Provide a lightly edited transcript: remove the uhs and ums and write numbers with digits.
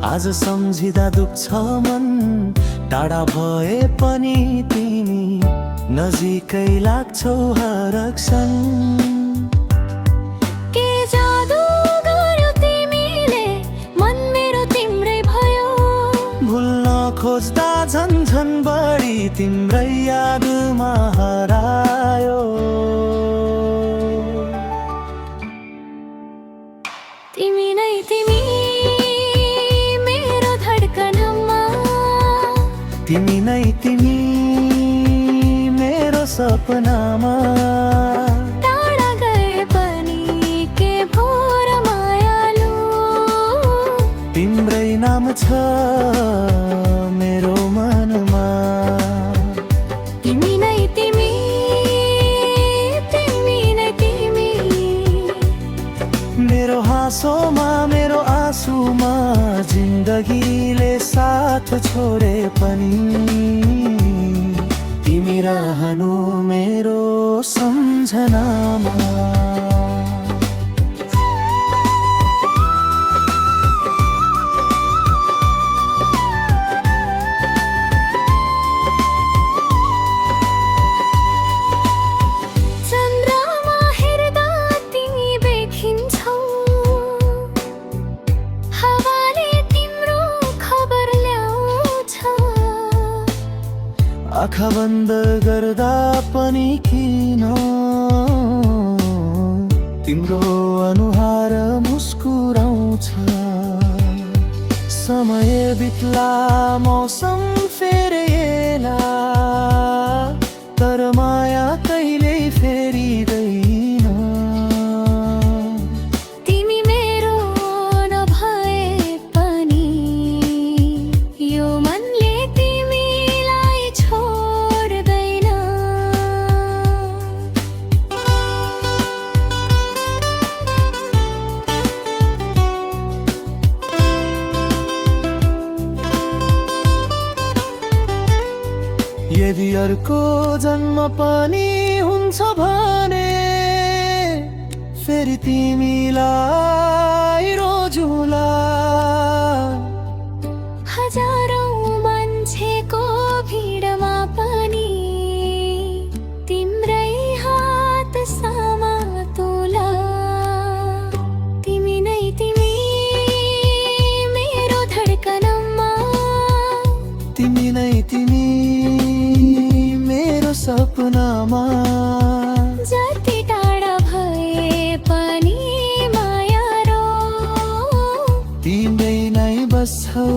आज सम्झिँदा दुख्छ मन, टाढा भए पनि तिमी नजिकै लाग्छौ हर क्षण। के जादु गर्यो तिमीले, मन मेरो तिम्रै भयो। भुल्न खोज्दा झन् झन् बढी तिम्रै यादमा हरायो। तिमी नै तिमी मेरो धड्कनमा, तिमी नै तिमी मेरो सपनामा। टाढा गए पनि के भोर मायालु, तिम्रै नाम छ मेरो मनमा। तिमी नै तिमी, तिमी नै तिमी, मेरो हाँसोमा मेरो आँसुमा, जिन्दगीले साथ छोडे पनि तिमी रहनु मेरो सम्झनामा। चन्द्रमा हेर्दा तिमी देखिन्छौ, हावाले तिम्रो खबर ल्याउँछ। आँखा बन्द गर्दा पनि किन तिम्रो अनुहार मुस्कुराउँछ। समय बित्ला मौसम फेरिएला, तर माया कहिल्यै फेरिँदैन। तिमी मेरो नभए पनि यो मनले तिमीलाई छोड्दैन। यदि अर्को जन्म पनि हुन्छ भने फेरि तिमीलाई रोजुला। हजारौं मान्छेको भिडमा पनि तिम्रै हात समातोला। तिमी नै तिमी मेरो धड्कनमा, तिमी नै तिमी मेरो सपनामा। जति टाढा भए पनि माया रो, तिम्रै नै बस्छौ